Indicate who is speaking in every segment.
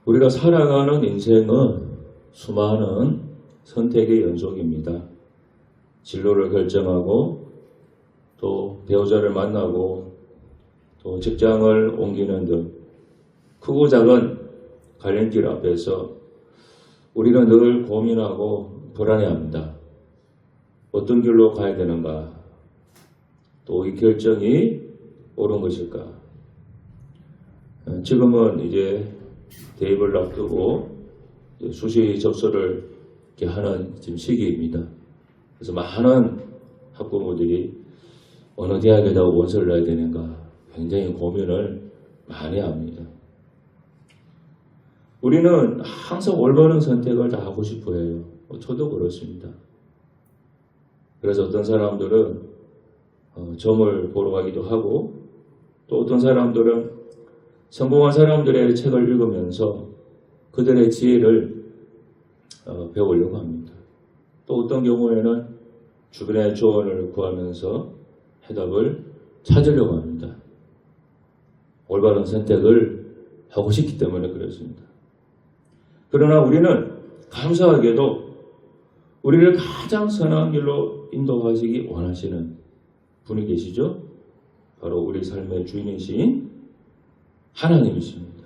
Speaker 1: 우리가 살아가는 인생은 수많은 선택의 연속입니다. 진로를 결정하고 또 배우자를 만나고 또 직장을 옮기는 등 크고 작은 갈림길 앞에서 우리는 늘 고민하고 불안해합니다. 어떤 길로 가야 되는가? 또 이 결정이 옳은 것일까? 지금은 이제 대입을 앞두고 수시 접수를 이렇게 하는 지금 시기입니다. 그래서 많은 학부모들이 어느 대학에다 원서를 넣어야 되는가 굉장히 고민을 많이 합니다. 우리는 항상 올바른 선택을 다 하고 싶어 해요. 저도 그렇습니다. 그래서 어떤 사람들은 점을 보러 가기도 하고 또 어떤 사람들은 성공한 사람들의 책을 읽으면서 그들의 지혜를 배우려고 합니다. 또 어떤 경우에는 주변의 조언을 구하면서 해답을 찾으려고 합니다. 올바른 선택을 하고 싶기 때문에 그렇습니다. 그러나 우리는 감사하게도 우리를 가장 선한 길로 인도하시기 원하시는 분이 계시죠? 바로 우리 삶의 주인이신 하나님이십니다.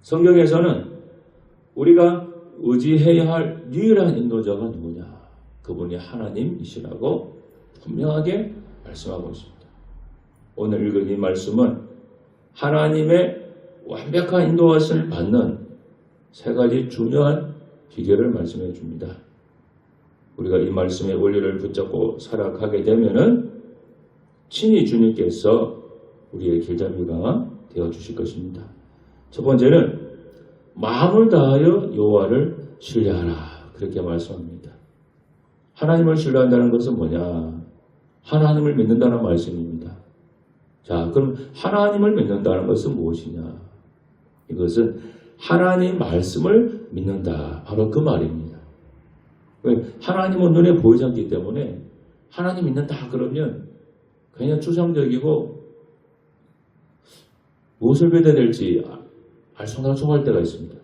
Speaker 1: 성경에서는 우리가 의지해야 할 유일한 인도자가 누구냐? 그분이 하나님이시라고 분명하게 말씀하고 있습니다. 오늘 읽은 이 말씀은 하나님의 완벽한 인도하심을 받는 세 가지 중요한 비결을 말씀해 줍니다. 우리가 이 말씀의 원리를 붙잡고 살아가게 되면은 친히 주님께서 우리의 길잡이가 되어 주실 것입니다. 첫 번째는 마음을 다하여 여호와를 신뢰하라. 그렇게 말씀합니다. 하나님을 신뢰한다는 것은 뭐냐? 하나님을 믿는다는 말씀입니다. 자, 그럼 하나님을 믿는다는 것은 무엇이냐? 이것은 하나님 말씀을 믿는다. 바로 그 말입니다. 왜? 하나님은 눈에 보이지 않기 때문에 하나님 믿는다 그러면 그냥 추상적이고 무엇을 믿어야 될지 알쏭달쏭할 때가 있습니다.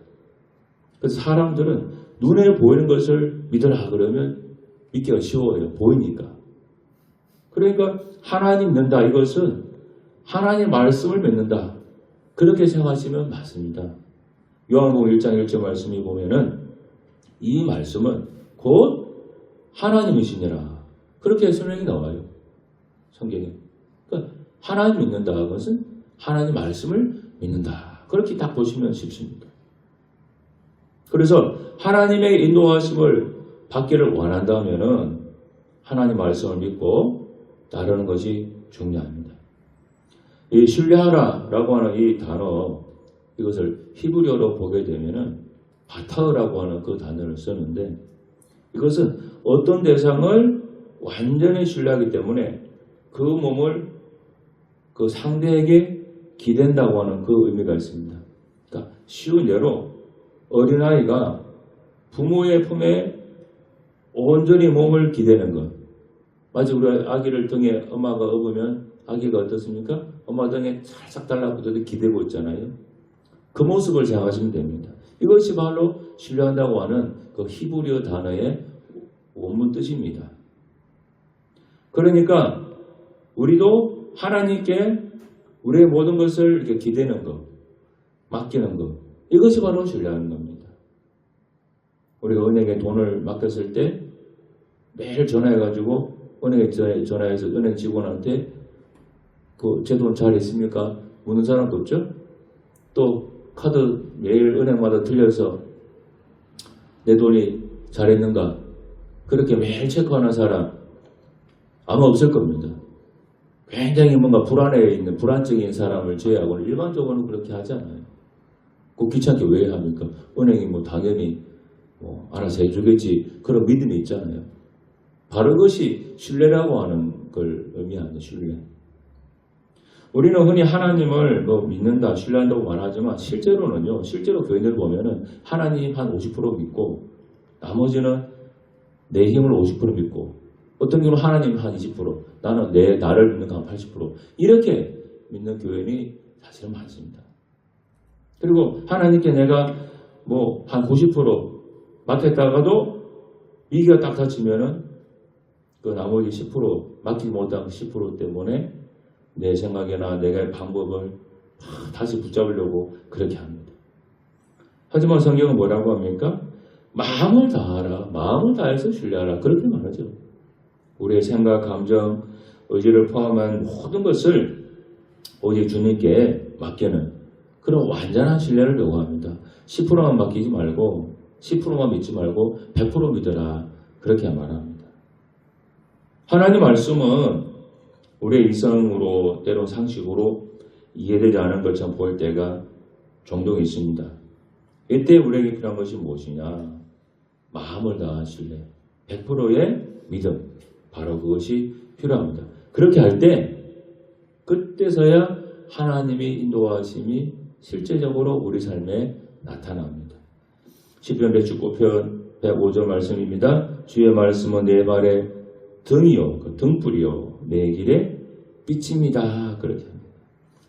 Speaker 1: 그래서 사람들은 눈에 보이는 것을 믿으라 그러면 믿기가 쉬워요. 보이니까. 그러니까 하나님 믿는다 이것은 하나님 말씀을 믿는다. 그렇게 생각하시면 맞습니다. 요한복음 1장 1절 말씀이 보면은 이 말씀은 곧 하나님이시니라. 그렇게 설명이 나와요. 성경에. 그러니까 하나님 믿는다 그것은 하나님 말씀을 믿는다. 그렇게 딱 보시면 쉽습니다. 그래서 하나님의 인도하심을 받기를 원한다면은 하나님 말씀을 믿고 따르는 것이 중요합니다. 이 신뢰하라라고 하는 이 단어 이것을 히브리어로 보게 되면은 바타흐라고 하는 그 단어를 쓰는데 이것은 어떤 대상을 완전히 신뢰하기 때문에 그 몸을 그 상대에게 기댄다고 하는 그 의미가 있습니다. 그러니까 쉬운 예로 어린아이가 부모의 품에 온전히 몸을 기대는 것. 마치 우리 아기를 등에 엄마가 업으면 아기가 어떻습니까? 엄마 등에 살짝 달라붙어도 기대고 있잖아요. 그 모습을 생각하시면 됩니다. 이것이 바로 신뢰한다고 하는 그 히브리어 단어의 원문 뜻입니다. 그러니까 우리도 하나님께 우리의 모든 것을 이렇게 기대는 것, 맡기는 것, 이것이 바로 신뢰하는 겁니다. 우리가 은행에 돈을 맡겼을 때 매일 전화해가지고 은행에 전화해서 은행 직원한테 그 제 돈 잘 있습니까? 묻는 사람도 없죠? 또 카드 매일 은행마다 들려서 내 돈이 잘 있는가? 그렇게 매일 체크하는 사람 아마 없을 겁니다. 굉장히 뭔가 불안해 있는 불안증인 사람을 제외하고는 일반적으로는 그렇게 하지 않아요. 꼭 귀찮게 왜 합니까? 은행이 뭐 당연히 뭐 알아서 해주겠지 그런 믿음이 있잖아요. 바로 그것이 신뢰라고 하는 걸 의미하는 신뢰. 우리는 흔히 하나님을 뭐 믿는다, 신뢰한다고 말하지만 실제로는요. 실제로 교인들 보면은 하나님 한 50% 믿고 나머지는 내 힘을 50% 믿고 어떤 경우는 하나님 한 20%, 나는 나를 믿는 거 한 80% 이렇게 믿는 교인이 사실은 많습니다. 그리고 하나님께 내가 뭐 한 90% 맡겼다가도 위기가 딱 닥치면은 그 나머지 10% 맡기지 못한 10% 때문에 내 생각이나 내가 방법을 다시 붙잡으려고 그렇게 합니다. 하지만 성경은 뭐라고 합니까? 마음을 다하라. 마음을 다해서 신뢰하라. 그렇게 말하죠. 우리의 생각, 감정, 의지를 포함한 모든 것을 오직 주님께 맡기는 그런 완전한 신뢰를 요구합니다. 10%만 맡기지 말고 10%만 믿지 말고 100% 믿어라. 그렇게 말합니다. 하나님 말씀은 우리의 이성으로 때론 상식으로 이해되지 않은 것처럼 보일 때가 종종 있습니다. 이때 우리에게 필요한 것이 무엇이냐? 마음을 다한 신뢰, 100%의 믿음, 바로 그것이 필요합니다. 그렇게 할 때 그때서야 하나님의 인도하심이 실제적으로 우리 삶에 나타납니다. 시편 119편 105절 말씀입니다. 주의 말씀은 내 발의 등이요, 그 등불이요, 내 길의 빛입니다. 그렇게 합니다.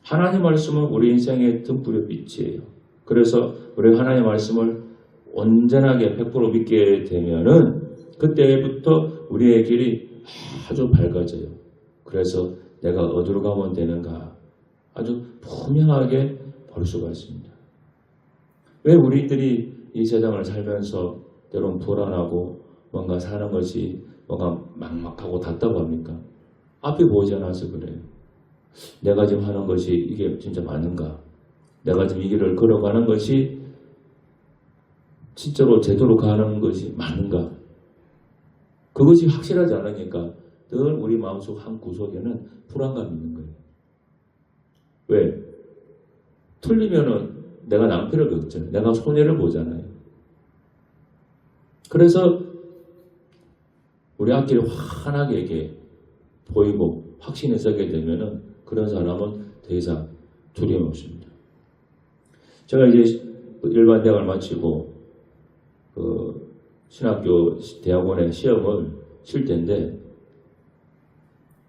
Speaker 1: 하나님 말씀은 우리 인생의 등불의 빛이에요. 그래서 우리 하나님의 말씀을 온전하게 100% 믿게 되면은 그때부터 우리의 길이 아주 밝아져요. 그래서 내가 어디로 가면 되는가 아주 분명하게 볼 수가 있습니다. 왜 우리들이 이 세상을 살면서 때론 불안하고 뭔가 사는 것이 뭔가 막막하고 답답합니까? 앞이 보이지 않아서 그래요. 내가 지금 하는 것이 이게 진짜 맞는가? 내가 지금 이 길을 걸어가는 것이 진짜로 제대로 가는 것이 맞는가? 그것이 확실하지 않으니까 늘 우리 마음속 한 구석에는 불안감이 있는 거예요. 왜? 틀리면은 내가 낭패를 겪잖아요. 내가 손해를 보잖아요. 그래서 우리 앞길이 환하게 이게 보이고 확신이 서게 되면은 그런 사람은 더 이상 두려움이 없습니다. 제가 이제 일반 대학을 마치고 그 신학교 대학원에 시험을 칠 때인데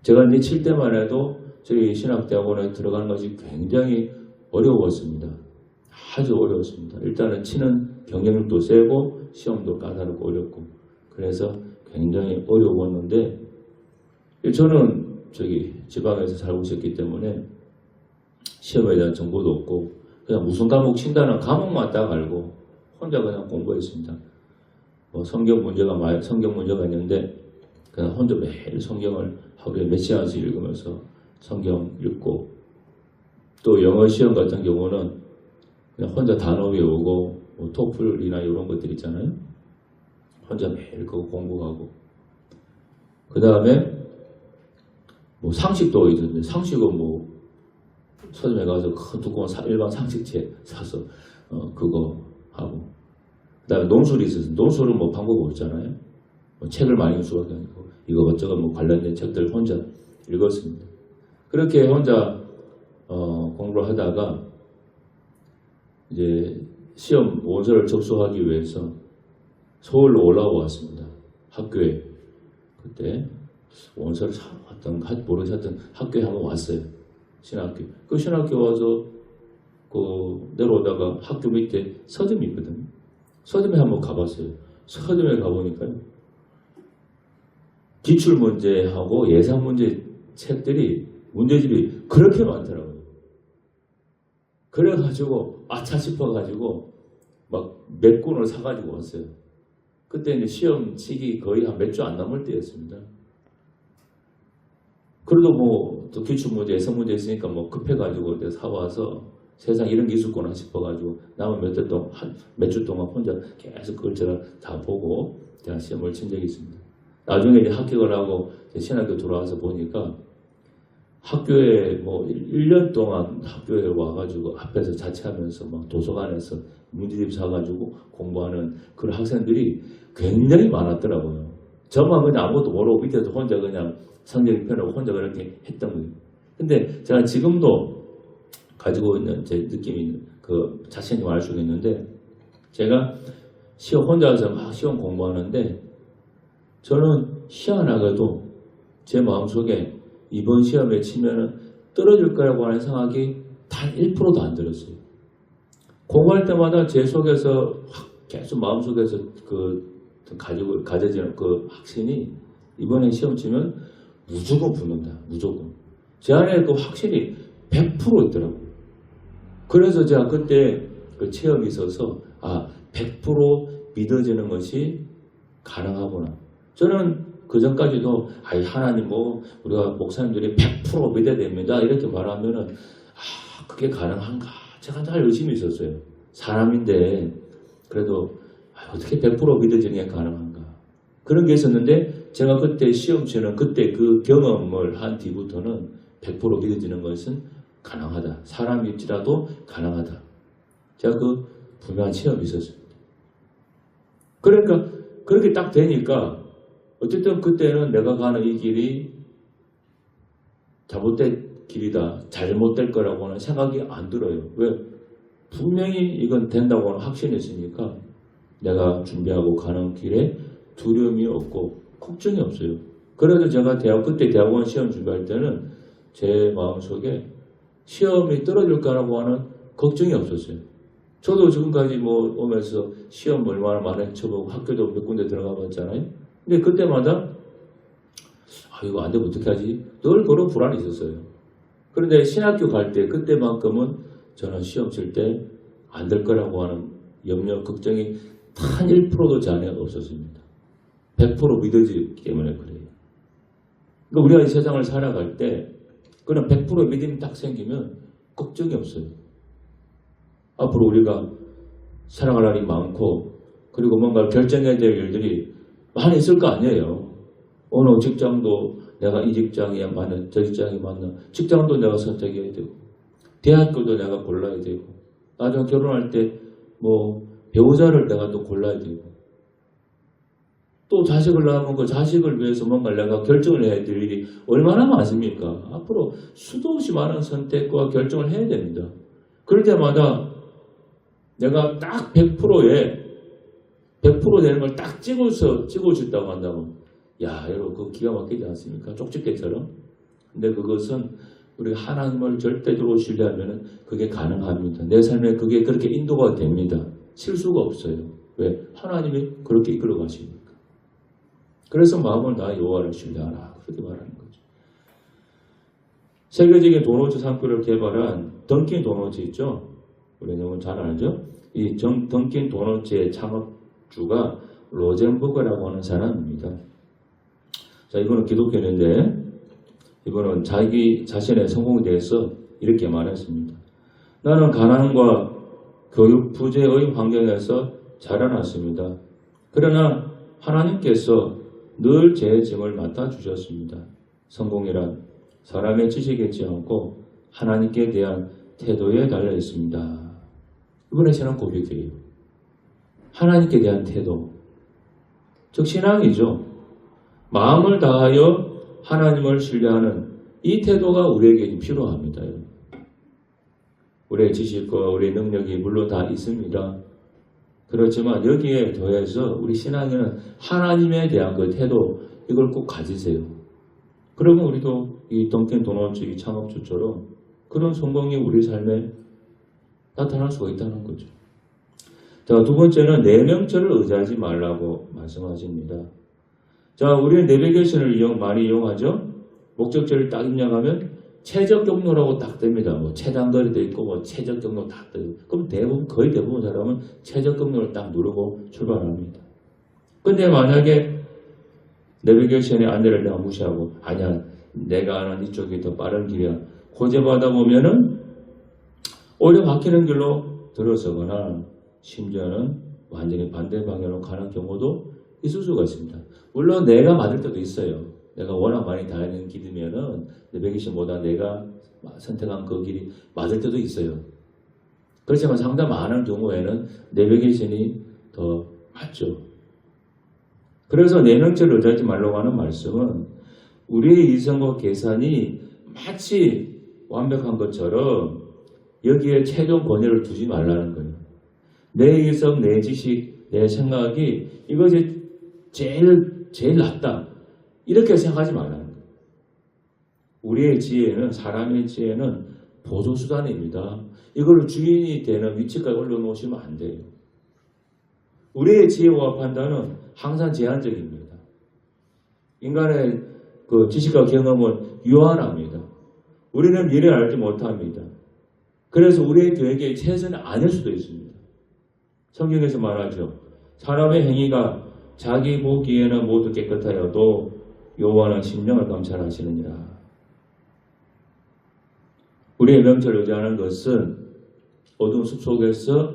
Speaker 1: 제가 이제 칠 때만 해도 저희 신학대학원에 들어가는 것이 굉장히 어려웠습니다. 아주 어려웠습니다. 일단은 치는 경쟁력도 세고 시험도 까다롭고 어렵고 그래서 굉장히 어려웠는데 저는 저기 지방에서 살고 있었기 때문에 시험에 대한 정보도 없고 그냥 무슨 과목 친다는 과목만 딱 알고 혼자 그냥 공부했습니다. 뭐 성경 문제가 있는데 그냥 혼자 매일 성경을 하루에 몇 시간씩 읽으면서 성경 읽고 또 영어 시험 같은 경우는 그냥 혼자 단어 외우고 뭐 토플이나 이런 것들 있잖아요. 혼자 매일 그거 공부하고 그 다음에 뭐 상식도 있는데 상식은 뭐 서점에 가서 큰 두꺼운 일반 상식책 사서 그거 하고 그 다음에 논술이 있어서 논술은 뭐 방법 없잖아요. 뭐 책을 많이 읽을 수밖에 아니고 이것저것 뭐 관련된 책들 혼자 읽었습니다. 그렇게 혼자 공부를 하다가 이제 시험 원서를 접수하기 위해서 서울로 올라와 왔습니다. 학교에 그때 원서를 모르겠던 학교에 한번 왔어요. 신학교. 그 신학교 와서 그 내려오다가 학교 밑에 서점이 있거든요. 서점에 한번 가봤어요. 서점에 가보니까요. 기출문제하고 예상문제 책들이 문제집이 그렇게 많더라고요. 그래가지고 아차 싶어가지고 막 몇 권을 사가지고 왔어요. 그때 이제 시험 치기 거의 한 몇 주 안 남을 때였습니다. 그래도 뭐 또 기출문제, 예상문제 있으니까 뭐 급해가지고 내가 사와서 세상 이런 게 있었구나 싶어가지고 남은 몇 주 동안 혼자 계속 그걸 제가 다 보고 제가 시험을 친 적이 있습니다. 나중에 이제 합격을 하고 신학교 들어와서 보니까 학교에 뭐 1년 동안 학교에 와가지고 앞에서 자취하면서 막 도서관에서 문제집 사가지고 공부하는 그런 학생들이 굉장히 많았더라고요. 저만 그냥 아무것도 모르고 밑에서 혼자 그냥 성경이 펴놓고 혼자 그렇게 했던 거예요. 근데 제가 지금도 가지고 있는 제 느낌이 그 자신이 알 수가 있는데 제가 시험 혼자서 막 시험 공부하는데 저는 희한하게도 제 마음속에 이번 시험에 치면은 떨어질 거라고 하는 생각이 단 1%도 안 들었어요. 공부할 때마다 제 속에서 확 계속 마음속에서 가져지는 그 확신이 이번에 시험 치면 무조건 붙는다. 무조건. 제 안에 그 확신이 100% 있더라고요. 그래서 제가 그때 그 체험이 있어서 100% 믿어지는 것이 가능하구나. 저는 그 전까지도 하나님 우리가 목사님들이 100% 믿어야 됩니다. 이렇게 말하면은 그게 가능한가? 제가 잘 의심이 있었어요. 사람인데 그래도 어떻게 100% 믿어지는 게 가능한가? 그런 게 있었는데 제가 그때 시험 치는 그때 그 경험을 한 뒤부터는 100% 믿어지는 것은 가능하다. 사람일지라도 가능하다. 제가 그 분명한 체험이 있었습니다. 그러니까 그렇게 딱 되니까 어쨌든 그때는 내가 가는 이 길이 잘못된 길이다. 잘못될 거라고는 생각이 안 들어요. 왜? 분명히 이건 된다고는 확신이 있으니까 내가 준비하고 가는 길에 두려움이 없고 걱정이 없어요. 그래도 제가 그때 대학원 시험 준비할 때는 제 마음속에 시험이 떨어질까라고 하는 걱정이 없었어요. 저도 지금까지 오면서 시험 얼마나 많이 쳐보고 학교도 몇 군데 들어가 봤잖아요. 근데 그때마다 이거 안 되면 어떻게 하지? 늘 그런 불안이 있었어요. 그런데 신학교 갈 때 그때만큼은 저는 시험 칠 때 안 될 거라고 하는 염려, 걱정이 단 1%도 제 안에 없었습니다. 100% 믿어지기 때문에 그래요. 그러니까 우리가 이 세상을 살아갈 때 그런 100% 믿음이 딱 생기면 걱정이 없어요. 앞으로 우리가 살아갈 날이 많고 그리고 뭔가 결정해야 될 일들이 많이 있을 거 아니에요. 어느 직장도 내가 이 직장이 맞나 저 직장이 맞나 직장도 내가 선택해야 되고 대학교도 내가 골라야 되고 나중에 결혼할 때 배우자를 내가 또 골라야 되고 또 자식을 낳으면 그 자식을 위해서 뭔가 내가 결정을 해야 될 일이 얼마나 많습니까? 앞으로 수도 없이 많은 선택과 결정을 해야 됩니다. 그럴 때마다 내가 딱 100%에 100% 되는 걸 딱 찍어준다고 한다면 여러분 그거 기가 막히지 않습니까? 쪽집게처럼. 근데 그것은 우리 하나님을 절대적으로 신뢰하면 그게 가능합니다. 내 삶에 그게 그렇게 인도가 됩니다. 실수가 없어요. 왜? 하나님이 그렇게 이끌어 가시니까. 그래서 마음을 다해 여호와를 신뢰하라. 그렇게 말하는 거죠. 세계적인 도너츠 상표를 개발한 던킨 도너츠 있죠? 우리 여러분 잘 알죠? 이 던킨 도너츠의 창업주가 로젠버그라고 하는 사람입니다. 자, 이분은 기독교인인데 이분은 자기 자신의 성공에 대해서 이렇게 말했습니다. 나는 가난과 교육 부재의 환경에서 자라났습니다. 그러나 하나님께서 늘 제 짐을 맡아주셨습니다. 성공이란 사람의 지식에 있지 않고 하나님께 대한 태도에 달려 있습니다. 이번에 신앙 고백이에요. 하나님께 대한 태도. 즉 신앙이죠. 마음을 다하여 하나님을 신뢰하는 이 태도가 우리에게 필요합니다. 우리의 지식과 우리의 능력이 물론 다 있습니다. 그렇지만 여기에 더해서 우리 신앙에는 하나님에 대한 그 태도 이걸 꼭 가지세요. 그러면 우리도 이 던킨 도너츠 창업주처럼 그런 성공이 우리 삶에 나타날 수가 있다는 거죠. 자, 두 번째는 내명철을 의지하지 말라고 말씀하십니다. 자, 우리는 내비게이션을 많이 이용하죠. 목적지를 딱 입력하면 최적 경로라고 딱 뜹니다. 최단거리도 있고 최적 경로 딱 떠요. 그럼 거의 대부분 사람은 최적 경로를 딱 누르고 출발합니다. 근데 만약에 내비게이션의 안내를 내가 무시하고 아니야 내가 아는 이쪽이 더 빠른 길이야. 고집하다 보면은 오히려 막히는 길로 들어서거나 심지어는 완전히 반대 방향으로 가는 경우도 있을 수가 있습니다. 물론 내가 맞을 때도 있어요. 내가 워낙 많이 다니는 길이면은 내비게이션보다 내가 선택한 그 길이 맞을 때도 있어요. 그렇지만 상당 많은 경우에는 내비게이션이 더 맞죠. 그래서 내명철을 의지하지 말라고 하는 말씀은 우리의 이성과 계산이 마치 완벽한 것처럼 여기에 최종 권위를 두지 말라는 거예요. 내 이성, 내 지식, 내 생각이 이것이 제일 낫다. 이렇게 생각하지 말라는 거예요. 우리의 지혜는 사람의 지혜는 보조수단입니다. 이걸 주인이 되는 위치까지 올려놓으시면 안 돼요. 우리의 지혜와 판단은 항상 제한적입니다. 인간의 그 지식과 경험은 유한합니다. 우리는 미래를 알지 못합니다. 그래서 우리의 계획에 최선이 아닐 수도 있습니다. 성경에서 말하죠. 사람의 행위가 자기 보기에는 모두 깨끗하여도 여호와는 심령을 감찰하시느니라. 우리의 명철을 의지하는 것은 어두운 숲속에서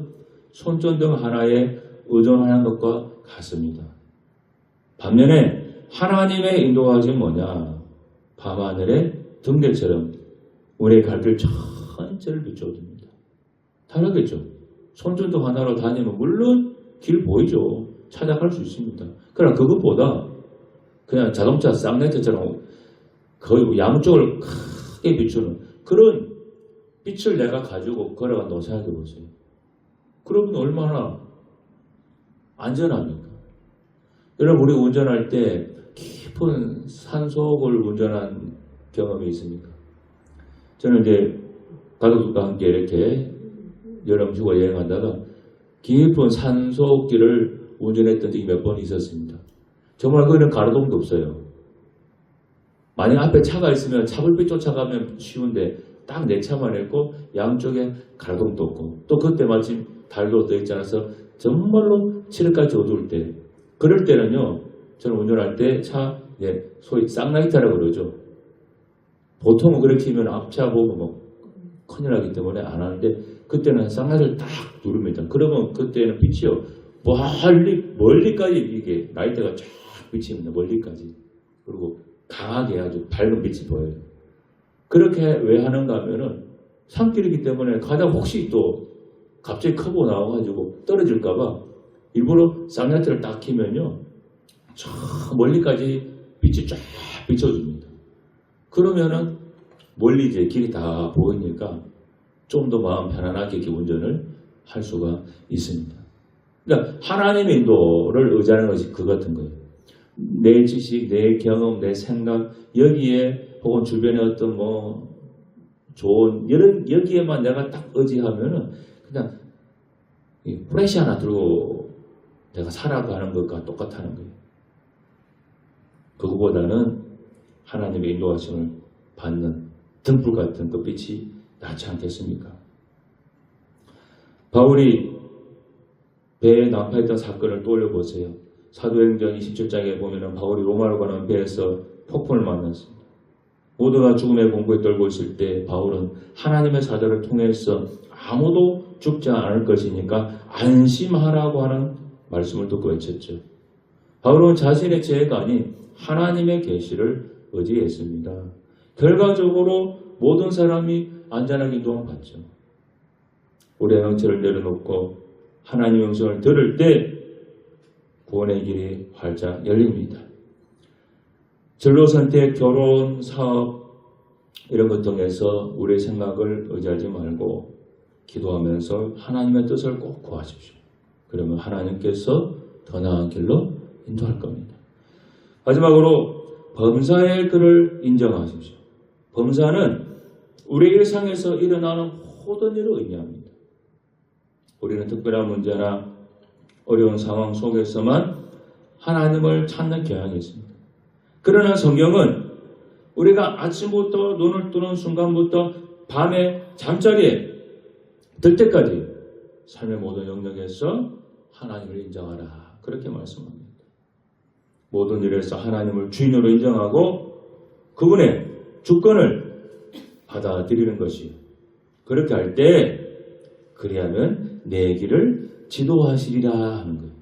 Speaker 1: 손전등 하나에 의존하는 것과 같습니다. 반면에 하나님의 인도하심은 뭐냐? 밤하늘의 등대처럼 우리의 갈 길 전체를 비춰줍니다. 다르겠죠? 손전등 하나로 다니면 물론 길 보이죠. 찾아갈 수 있습니다. 그러나 그것보다 그냥 자동차 쌍라이트처럼 거의 양쪽을 크게 비추는 그런 빛을 내가 가지고 걸어간다고 생각해 보세요. 그러면 얼마나 안전합니까? 여러분, 우리 운전할 때 깊은 산속을 운전한 경험이 있습니까? 저는 이제 가족들과 함께 이렇게 여름 휴가 여행하다가 깊은 산속길을 운전했던 적이 몇 번 있었습니다. 정말 거기는 가로등도 없어요. 만약 앞에 차가 있으면 차불빛 쫓아가면 쉬운데 딱 내 차만 있고 양쪽에 가로등도 없고 또 그때 마침 달도 떠 있지 않아서 정말로 7월까지 어두울 때 그럴 때는요 저는 운전할 때 차 소위 쌍라이트라고 그러죠. 보통은 그렇게 하면 앞차 보고 뭐 큰일 나기 때문에 안 하는데 그때는 쌍라이트를 딱 누릅니다. 그러면 그때는 빛이요 멀리까지 이게 라이트가 쫙 비칩니다. 멀리까지. 그리고 강하게 아주 밝은 빛이 보여요. 그렇게 왜 하는가 하면은 산길이기 때문에 가다 혹시 또 갑자기 커브 나와가지고 떨어질까봐 일부러 쌍라이트를 딱 켜면요 저 멀리까지 빛이 쫙 비춰줍니다. 그러면은 멀리 이제 길이 다 보이니까 좀 더 마음 편안하게 이렇게 운전을 할 수가 있습니다. 그러니까 하나님의 인도를 의지하는 것이 그 같은 거예요. 내 지식, 내 경험, 내 생각 여기에 혹은 주변에 어떤 뭐 좋은 여기에만 내가 딱 의지하면은 그냥 프레시 하나 들고 내가 살아가는 것과 똑같다는 거예요. 그거보다는 하나님의 인도하심을 받는 등불 같은 그 빛이 낫지 않겠습니까? 바울이 배에 난파했던 사건을 떠올려 보세요. 사도행전 27장에 보면 바울이 로마로 가는 배에서 폭풍을 만났습니다. 모두가 죽음의 공포에 떨고 있을 때 바울은 하나님의 사도를 통해서 아무도 죽지 않을 것이니까 안심하라고 하는 말씀을 듣고 외쳤죠. 바울은 자신의 죄가 아닌 하나님의 계시를 의지했습니다. 결과적으로 모든 사람이 안전하게 인도받죠. 우리의 명체를 내려놓고 하나님의 음성을 들을 때 구원의 길이 활짝 열립니다. 진로 선택, 결혼, 사업 이런 것 통해서 우리의 생각을 의지하지 말고 기도하면서 하나님의 뜻을 꼭 구하십시오. 그러면 하나님께서 더 나은 길로 인도할 겁니다. 마지막으로 범사의 글을 인정하십시오. 범사는 우리 일상에서 일어나는 모든 일을 의미합니다. 우리는 특별한 문제나 어려운 상황 속에서만 하나님을 찾는 경향이 있습니다. 그러나 성경은 우리가 아침부터 눈을 뜨는 순간부터 밤에 잠자리에 들 때까지 삶의 모든 영역에서 하나님을 인정하라. 그렇게 말씀합니다. 모든 일에서 하나님을 주인으로 인정하고 그분의 주권을 받아들이는 것이요. 그렇게 할 때 그리하면 내 길을 지도하시리라 하는 거예요.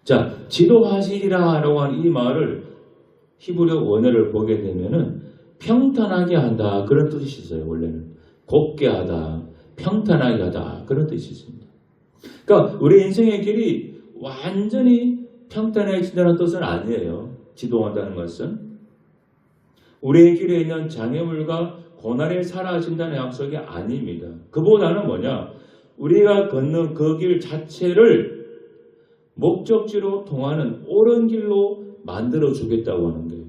Speaker 1: 자, 지도하시리라라고 하는 이 말을 히브리어 원어를 보게 되면은 평탄하게 한다 그런 뜻이 있어요. 원래는 곱게 하다, 평탄하게 하다 그런 뜻이 있습니다. 그러니까 우리 인생의 길이 완전히 평탄해진다는 뜻은 아니에요. 지도한다는 것은 우리의 길에 있는 장애물과 고난이 사라진다는 약속이 아닙니다. 그보다는 뭐냐? 우리가 걷는 그 길 자체를 목적지로 통하는 옳은 길로 만들어 주겠다고 하는 거예요.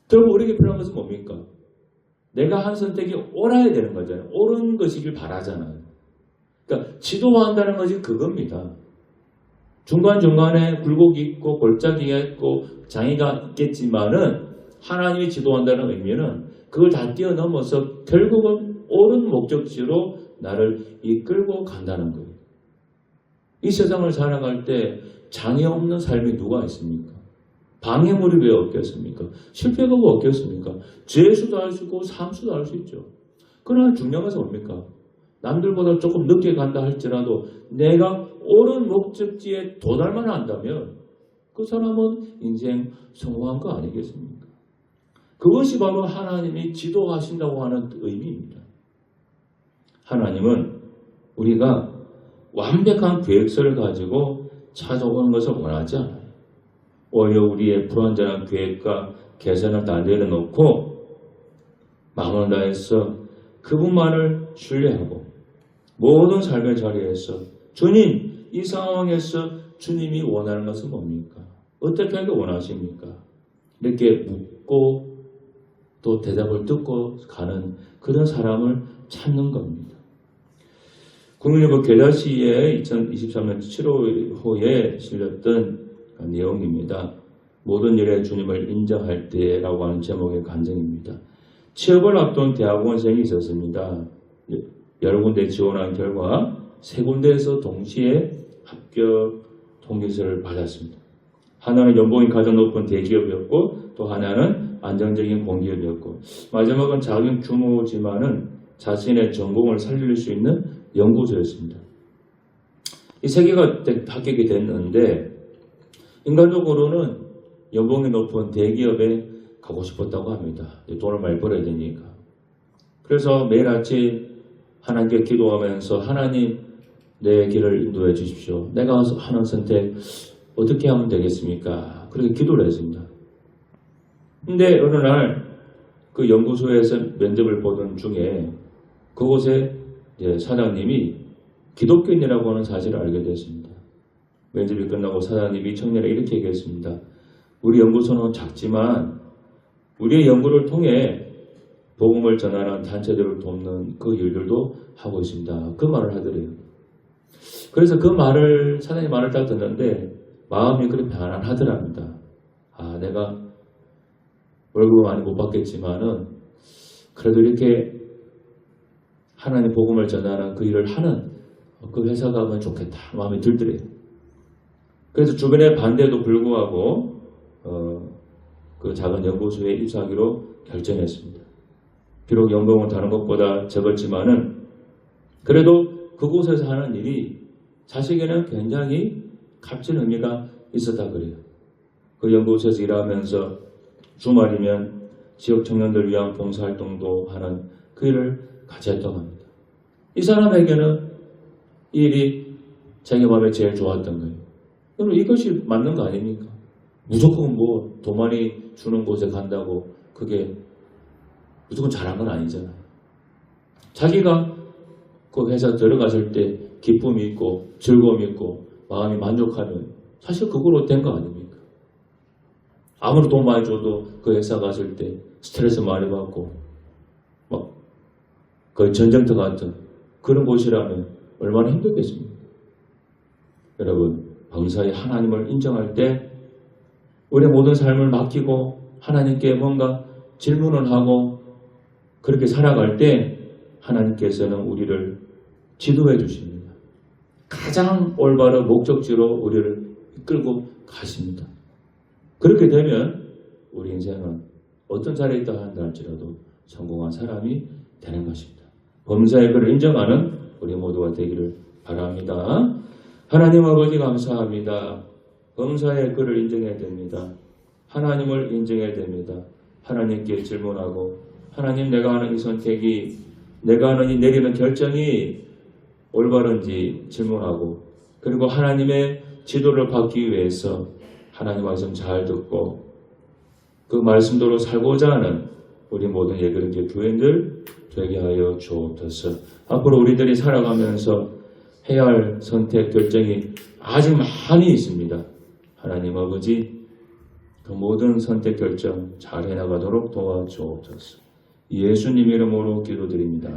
Speaker 1: 결국 우리에게 필요한 것은 뭡니까? 내가 한 선택이 옳아야 되는 거잖아요. 옳은 것이길 바라잖아요. 그러니까 지도한다는 것이 그겁니다. 중간중간에 굴곡이 있고 골짜기가 있고 장애가 있겠지만은 하나님이 지도한다는 의미는 그걸 다 뛰어넘어서 결국은 옳은 목적지로 나를 이끌고 간다는 거예요. 이 세상을 살아갈 때 장애 없는 삶이 누가 있습니까? 방해물이 왜 없겠습니까? 실패가 왜 없겠습니까? 죄수도 할 수 있고 삼수도 할 수 있죠. 그러나 중요한 것은 뭡니까? 남들보다 조금 늦게 간다 할지라도 내가 옳은 목적지에 도달만 한다면 그 사람은 인생 성공한 거 아니겠습니까? 그것이 바로 하나님이 지도하신다고 하는 의미입니다. 하나님은 우리가 완벽한 계획서를 가지고 찾아오는 것을 원하지 않아요. 오히려 우리의 불완전한 계획과 계산을 다 내려놓고 마음을 다해서 그분만을 신뢰하고 모든 삶의 자리에서 주님, 이 상황에서 주님이 원하는 것은 뭡니까? 어떻게 하길 원하십니까? 이렇게 묻고 또 대답을 듣고 가는 그런 사람을 찾는 겁니다. 국민일보 게다시에 2023년 7월호에 실렸던 내용입니다. 모든 일에 주님을 인정할 때라고 하는 제목의 간증입니다. 취업을 앞둔 대학원생이 있었습니다. 여러 군데 지원한 결과 3군데에서 동시에 합격 통지서를 받았습니다. 하나는 연봉이 가장 높은 대기업이었고 또 하나는 안정적인 공기업이었고 마지막은 작은 규모지만은 자신의 전공을 살릴 수 있는 연구소였습니다. 이 3개가 합격이 됐는데 인간적으로는 연봉이 높은 대기업에 가고 싶었다고 합니다. 돈을 많이 벌어야 되니까. 그래서 매일 아침 하나님께 기도하면서 하나님 내 길을 인도해 주십시오. 내가 하는 선택 어떻게 하면 되겠습니까? 그렇게 기도를 했습니다. 근데 어느 날 그 연구소에서 면접을 보던 중에 그곳에 사장님이 기독교인이라고 하는 사실을 알게 됐습니다. 면접이 끝나고 사장님이 청년에 이렇게 얘기했습니다. 우리 연구소는 작지만 우리의 연구를 통해 복음을 전하는 단체들을 돕는 그 일들도 하고 있습니다. 그 말을 하더래요. 그래서 그 말을 사장님 말을 딱 듣는데 마음이 그렇게 편안하더랍니다. 아, 내가 월급을 많이 못 받겠지만은 그래도 이렇게 하나님 복음을 전하는 그 일을 하는 그 회사 가면 좋겠다 마음이 들더래요. 그래서 주변의 반대에도 불구하고 그 작은 연구소에 입사하기로 결정했습니다. 비록 연봉은 다른 것보다 적었지만은 그래도 그곳에서 하는 일이 자식에게는 굉장히 값진 의미가 있었다 그래요. 그 연구소에서 일하면서 주말이면 지역 청년들 위한 봉사활동도 하는 그 일을 같이 했다고 합니다. 이 사람에게는 이 일이 자기 마음에 제일 좋았던 거예요. 여러분 이것이 맞는 거 아닙니까? 무조건 뭐 돈 많이 주는 곳에 간다고 그게 무조건 잘한 건 아니잖아요. 자기가 그 회사 들어갔을 때 기쁨이 있고 즐거움이 있고 마음이 만족하면 사실 그걸로 된 거 아닙니까? 아무리 돈 많이 줘도 그 회사 갔을 때 스트레스 많이 받고 막 거의 전쟁터 같은 그런 곳이라면 얼마나 힘들겠습니까? 여러분 범사에 하나님을 인정할 때 우리의 모든 삶을 맡기고 하나님께 뭔가 질문을 하고 그렇게 살아갈 때 하나님께서는 우리를 지도해 주십니다. 가장 올바른 목적지로 우리를 이끌고 가십니다. 그렇게 되면 우리 인생은 어떤 자리에 있다 한다 할지라도 성공한 사람이 되는 것입니다. 범사의 그를 인정하는 우리 모두가 되기를 바랍니다. 하나님 아버지 감사합니다. 범사의 그를 인정해야 됩니다. 하나님을 인정해야 됩니다. 하나님께 질문하고 하나님 내가 하는 이 선택이 내가 하는 이 내리는 결정이 올바른지 질문하고 그리고 하나님의 지도를 받기 위해서 하나님 말씀 잘 듣고 그 말씀대로 살고자 하는 우리 모든 예그런교 교인들 되게 하여 주옵소서. 앞으로 우리들이 살아가면서 해야 할 선택 결정이 아직 많이 있습니다. 하나님 아버지 그 모든 선택 결정 잘 해나가도록 도와주옵소서. 예수님 이름으로 기도드립니다.